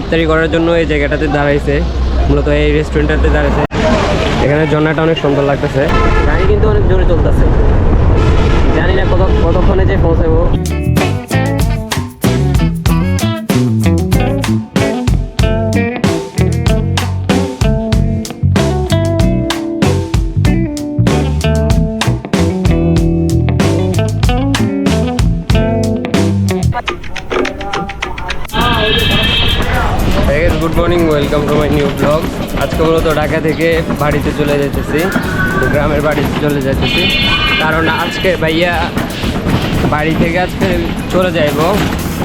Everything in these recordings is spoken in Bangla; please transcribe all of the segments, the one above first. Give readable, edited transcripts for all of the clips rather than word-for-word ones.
ইফতারি করার জন্য এই জায়গাটাতে দাঁড়াইছে, মূলত এই রেস্টুরেন্টটাতে দাঁড়াইছে। এখানে জন্নাটা অনেক সুন্দর লাগতেছে, গাড়ি কিন্তু অনেক জোরে চলতেছে, জানি না কতক্ষণে যে পৌঁছাবো। Good morning, welcome to my new blog. আজকে মূলত ঢাকা থেকে বাড়িতে চলে যেতেছি, গ্রামের বাড়িতে চলে যেতেছি, কারণ আজকে ভাইয়া বাড়ি থেকে আজকে চলে যাইব,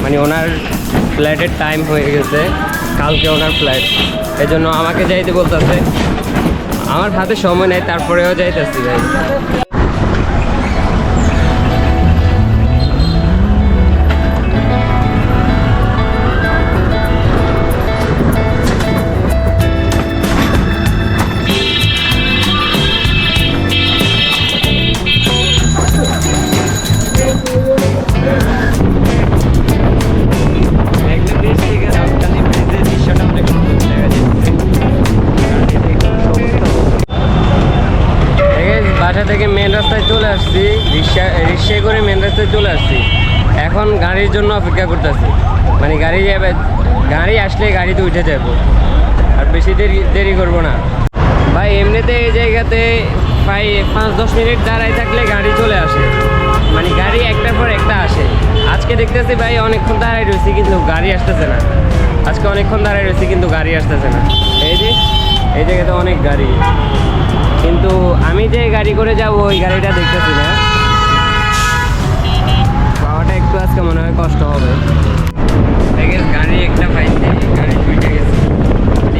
মানে ওনার ফ্লাইটের টাইম হয়ে গেছে, কালকে ওনার ফ্লাইট, এই জন্য আমাকে যাইতে বলতেছে। আমার হাতে সময় নেই, তারপরেও যাইতেছি ভাই। বাসা থেকে মেন রাস্তায় চলে আসছি, রিক্সায় করে মেন রাস্তায় চলে আসছি। এখন গাড়ির জন্য অপেক্ষা করতেছি, মানে গাড়ি আসলে গাড়িতে উঠে যাবো, আর বেশি দেরি করবো না ভাই। এমনিতে এই জায়গাতে প্রায় 5-10 মিনিট দাঁড়ায় থাকলে গাড়ি চলে আসে, মানে গাড়ি একটার পর একটা আসে। আজকে দেখতেছি ভাই অনেকক্ষণ দাঁড়ায় রয়েছি, কিন্তু গাড়ি আসতেছে না। আজকে অনেকক্ষণ দাঁড়ায় রয়েছি, কিন্তু গাড়ি আসতেছে না। এই জায়গাতে অনেক গাড়ি, কিন্তু আমি যে গাড়ি করে যাবো ওই গাড়িটা দেখতেছি না। পাওয়াটা একটু আজকে মনে হয় কষ্ট হবে। গাড়ি একটা পাইছি, গাড়ি ছুটে গেছে,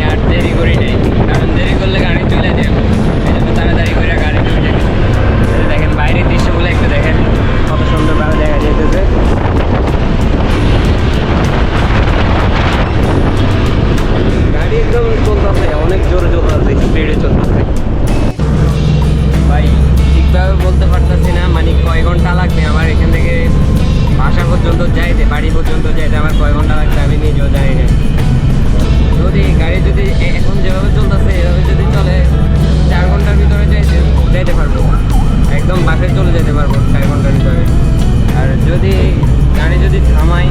আর দেরি করি নেই, কারণ দেরি করলে গাড়ি চলে যাবে, এই জন্য তাড়াতাড়ি করে গাড়ি ছুটে গেছে। দেখেন বাইরের দৃশ্যগুলো একটু দেখেন, কত সুন্দরভাবে দেখা যেতেছে। গাড়ি একদম চলতেছে, অনেক জোরে চলতেছে, স্পিডে চলতেছে ভাই। ঠিকভাবে বলতে পারতেছি না, মানে কয় ঘন্টা লাগবে আমার এখান থেকে বাসা পর্যন্ত যাইতে, বাড়ি পর্যন্ত যাইতে আমার কয় ঘন্টা লাগবে আমি নিজেও জানি না। যদি গাড়ি যদি এখন যেভাবে চলতেছে এভাবে যদি চলে 4 ঘন্টার ভিতরে যাইতে পারবো, একদম বাসায় চলে যেতে পারবো 4 ঘন্টার ভিতরে। আর যদি গাড়ি যদি থামাই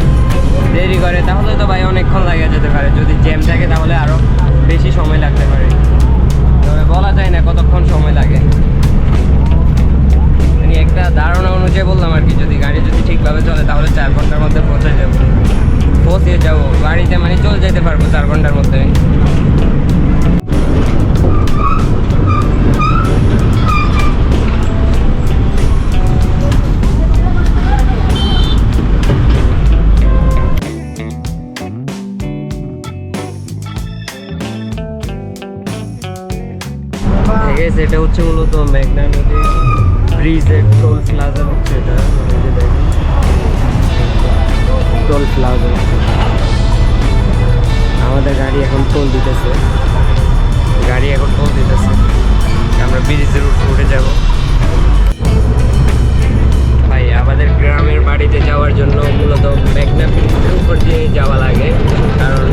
দেরি করে তাহলে তো ভাই অনেকক্ষণ লাগে যেতে পারে, যদি জ্যাম থাকে তাহলে আরও বেশি সময় লাগতে পারে, তবে বলা যায় না কতক্ষণ সময় লাগে। মানে একটা ধারণা অনুযায়ী বললাম আর কি, যদি গাড়ি যদি ঠিকভাবে চলে তাহলে 4 ঘন্টার মধ্যে পৌঁছে যাবো বাড়িতে, মানে চলে যেতে পারবো 4 ঘন্টার মধ্যে। এটা হচ্ছে মূলত মেঘনা নদী ব্রিজের টোল প্লাজা হচ্ছে, এটা টোল প্লাজা। আমাদের গাড়ি এখন টোল দিতেছে, আমরা ব্রিজের উঠে যাব ভাই। আমাদের গ্রামের বাড়িতে যাওয়ার জন্য মূলত মেঘনা ব্রিজের উপর দিয়ে যাওয়া লাগে, কারণ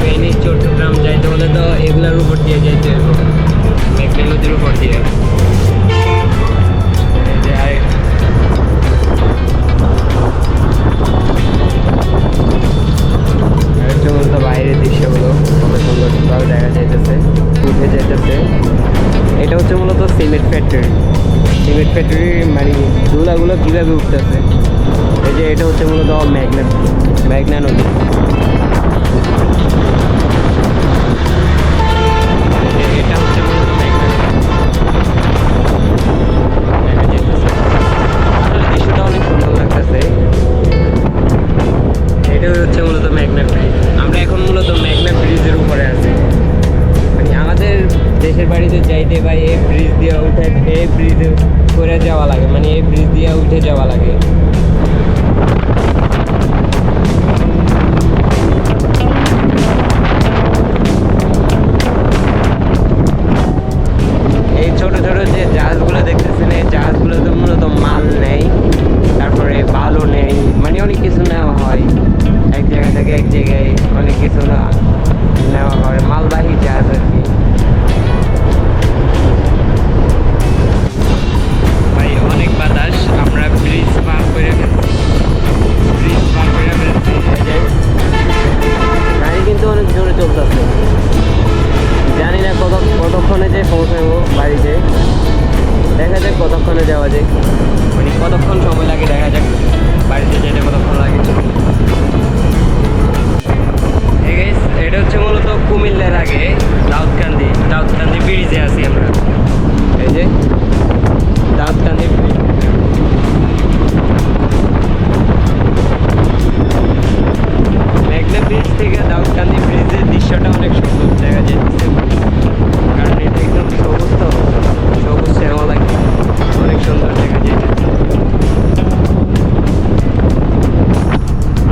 ফেনী চট্টগ্রাম যাইতে হলে তো এগুলোর উপর দিয়ে যাইতে হবে, মেঘনা নদীর উপর দিয়ে। বাইরের দৃশ্যগুলো কত সুন্দরভাবে দেখা যাইতেছে, উঠে যাইতেছে। এটা হচ্ছে মূলত সিমেন্ট ফ্যাক্টরি, মানে ধুলাগুলো কীভাবে উঠতেছে। এই যে এটা হচ্ছে মূলত মেঘনা নদী। এটা হচ্ছে মূলত দৃশ্যটা অনেক সুন্দর লাগতেছে। এটা হচ্ছে মূলত মেঘনা ব্রিজ। আমরা এখন মূলত মেঘনা ব্রিজের উপরে আছি, মানে আমাদের দেশের বাড়িতে যাইতে বা এই ব্রিজ দিয়ে উঠে এই ব্রিজে করে যাওয়া লাগে, মানে এই ব্রিজ দিয়ে উঠে যাওয়া লাগে। এই ছোট ছোট যে জাহাজগুলো দেখতেছেন, এই জাহাজগুলো তো মূলত মাল নেই, তারপরে বালু নেই, মানে অনেক কিছু নেওয়া হয় এক জায়গা থেকে এক জায়গায়। অনেক কিছু না নেওয়া হয়, মালবাহী জাহাজ আর কি। ভাই অনেক বাতাস, আমরা ব্রিজ পার করে ফেলছি, গাড়ি কিন্তু অনেক জোরে চলতেছে। জানি না কতক্ষণে যে পৌঁছাবো বাড়িতে, দেখা যাক কতক্ষণে যাওয়া যায়, মানে কতক্ষণ সময় লাগে দেখা যাক বাড়িতে যেতে কতক্ষণ লাগে। এটা হচ্ছে মূলত কুমিল্লার আগে দাউদকান্দি ব্রিজে আছি আমরা। এই যে দাউদকান্দি ব্রিজ, মেঘনা ব্রিজ থেকে দাউদকান্দি ব্রিজের দৃশ্যটা অনেক সুন্দর দেখা যাচ্ছে, কারণ এটা একদম সবুজ, তো সবুজ শ্যামলা, অনেক সুন্দর দেখা যায়।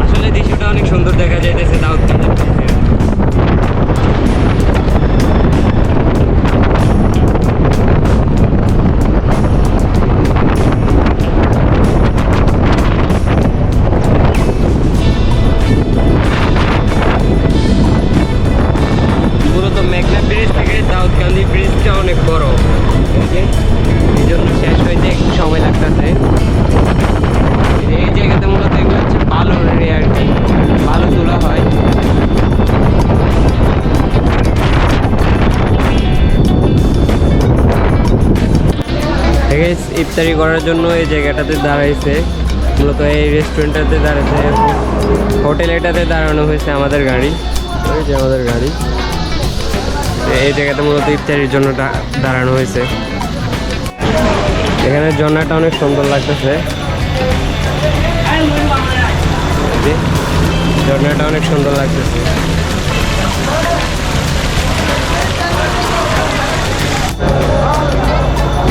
আসলে দৃশ্যটা অনেক সুন্দর দেখা যাইতেছে দাউদকান্দি ব্রিজে। মূলত মেঘনা ব্রিজ থেকে দাউদকান্দি ব্রিজটা অনেক বড়, এই জন্য শেষ হইতে একটু সময় লাগতেছে। এই জায়গাতে মূলত এগুলো হচ্ছে বালুর এরিয়া আর কি, বালু তোলা হয়। ইফতারি করার জন্য এই জায়গাটাতে দাঁড়াইছে, মূলত এই রেস্টুরেন্টটাতে দাঁড়াইছে, হোটেল এটাতে দাঁড়ানো হয়েছে আমাদের গাড়ি, ওই যে আমাদের গাড়ি। এই জায়গাতে মূলত ইফতারির জন্য দাঁড়ানো হয়েছে। এখানে ঝর্ণাটা অনেক সুন্দর লাগতেছে, ঝর্ণাটা অনেক সুন্দর লাগতেছে।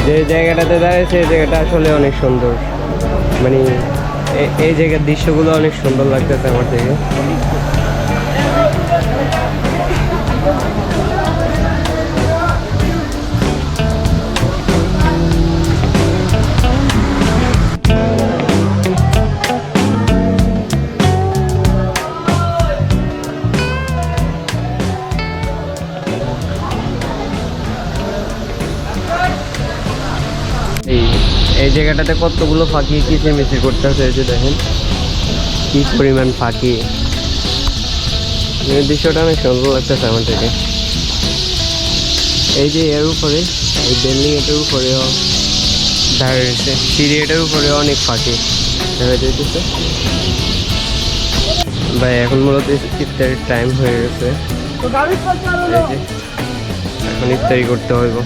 যে জায়গাটাতে দাঁড়িয়েছে এই জায়গাটা আসলে অনেক সুন্দর, মানে এই জায়গার দৃশ্যগুলো অনেক সুন্দর লাগতেছে আমার থেকে। এই জায়গাটাতে কতগুলো ফাঁকি কিচিরমিচির করতেছে, এই যে দেখেন কি পরিমাণ ফাঁকি, দৃশ্যটা অনেক সুন্দর লাগতেছে আমার থেকে। এই যে এর উপরে এই বিল্ডিং এটার উপরেও দাঁড়িয়েছে, সিঁড়ি এটার উপরে অনেক ফাঁকি দেখা যাইতেছে। ভাই এখন মূলত ইফতারির টাইম হয়ে গেছে, এখন ইফতারি করতে হইব।